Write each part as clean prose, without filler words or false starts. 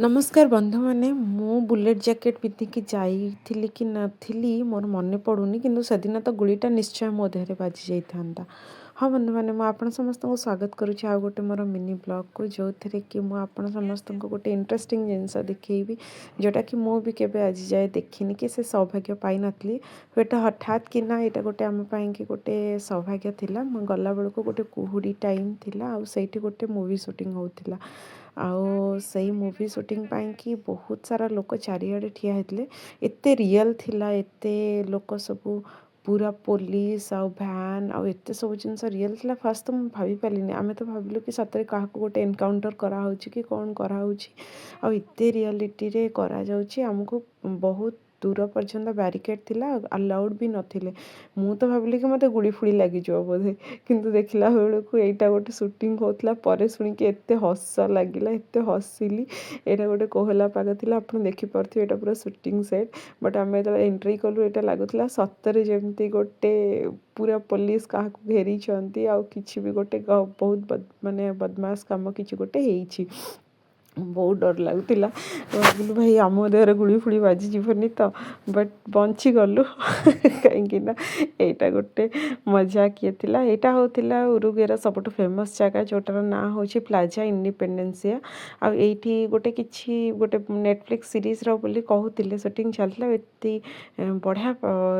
नमस्कार बंधु मैंने मु बुलेट जैकेट पिंधिकी जाइली कि नथिली मोर मन पड़ूनी किंतु सेदिन तो गुड़ीटा निश्चय मो देहरे बाजी जाइथांता। हाँ बंधु मैंने मुझे समस्त को स्वागत करुच्ची आ गोटे मोर मिनी ब्लॉग को जो थे कि मुझे समस्त को गोटे इंटरेस्टिंग जिनस देखी जोटा कि मु भी केबे आज जाए देखनी कि से सौभाग्य पाई नथली हुएट हठात कि ना यहाँ गोटे आम कि गोटे सौभाग्य थिला गला बेलू गोटे कुहुड़ी टाइम थिला आ सेठी गोटे मूवी शूटिंग होता आउ सही मूवी शूटिंग पाई कि बहुत सारा लोक चारिआडे ठिया होते एते रियल थिला एते लोक सब पूरा पुलिस आउ भैन आउ एते सब जिनस रियल थिला फास्ट तो मुझे भाभी पारिनी आमे तो भाविलु कि सतरे क्या गोटे एनकाउंटर कराऊँच कि कौन कराऊँच आउ एते रियलिटी रे करा जाउची हमको बहुत दूर पर्यंत बैरिकेड थिला अलाउड भी नथिले मु तो भाविली कि मते गुड़ी फुड़ी लगी जो बोधे किंतु देखला बेलू एटा गोटे शूटिंग होतला परे सुनिके एते हस लागिला एते हसिली एटा गोटे कोहला पाग थिला आपण देखि परथि एटा पूरा शूटिंग सेट बट आमे तो एंट्री कलु एटा लागुतला सत्तरे जेमती गोटे पूरा पुलिस क्या घेरी छंती आ किछि भी गोटे बहुत माने बदमाश काम किछि गोटे हेइछि बहुत डर लगुला भाविलु भाई आम देहरे गुड़ी फुड़ी बाजी जीवनी तो बट बंची गलु कहीं एटा गोटे मजा किए थिला एटा होतिला उरुगेर सबुठ फेमस जगह जोटार ना होछि प्लाजा इंडिपेंडेंसिया आ एठी गोटे किछि गोटे नेटफ्लिक्स सीरीज रो बोली कहूतिले शूटिंग चलता एती बढ़िया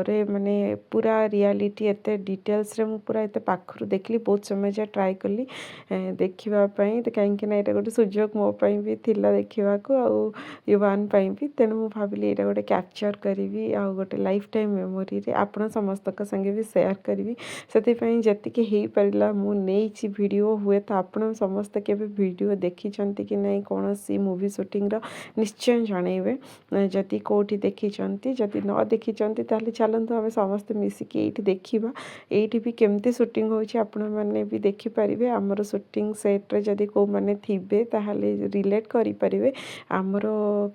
रे माने पूरा रियलिटी एते डिटेल्स रे मु पूरा एते पाखरु देखली बहुत समय जा ट्राई कली देखिबा पई तो कहीं ना एटा गोटे सुजोग मो पई भी थिला देखिबा को आउ युवान पई भी तेणु मु भाबिली एटा गोटे कैप्चर करिवि आ गोटे लाइफ टाइम मेमोरी रे आपण समस्त का संगे भी शेयर करिवि सेति पई जतिके हेई परिला मु नेइछि वीडियो हुए तो आपण समस्त केबे वीडियो देखि चंती कि नै कोनोसी मूवी शूटिंग रो निश्चय जणैबे जति कोठी देखि चंती जति न देखि चंती ताले चलंतु हमें समस्त मिसिकी एठी देखिबा एठी भी केमते शूटिंग होछि आपण माने भी देखि परिबे हमर शूटिंग सेट रे जदी को माने थिबे ताहाले रिलेट करि परिबे हमर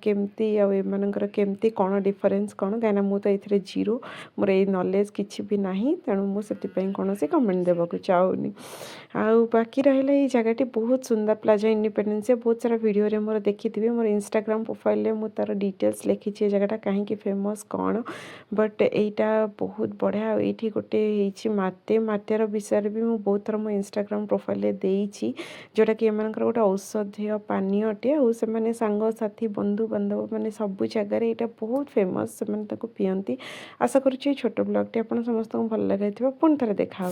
केमती आ एमानकर केमती कोन डिफरेंस कोन गाना मु तो एथिरे जीरो मोर ए नॉलेज किछि भी नाही तेणु मु सेति पई कोनोसी कमेंट देबाकू चाहूनी आउ बाकी रहला ए जगहटी बहुत सुंदर प्लाजा इंडिपेंडेंस बहुत सारा वीडियो रे मोर देखिथिबे मोर इंस्टाग्राम प्रोफाइल रे मु तार डिटेल्स लिखिछि ए जगहटा काहे कि फेमस कोन बट एटा बहुत बढ़िया एठी गोटे हेछि मातेर विषय रे भी मु बहुत थर मो इंस्टाग्राम प्रोफाइल रे देइछि जोटा कि एमानकर गोटे औषधीय पानी अटे आ से माने सांग साथी बंधु बांधव माने सब जगह रे एटा बहुत फेमस से माने ताको पियंती आशा करूछि छोट ब्लॉग टी आपण समस्त को भल लागैथिबा पुन थरे देखा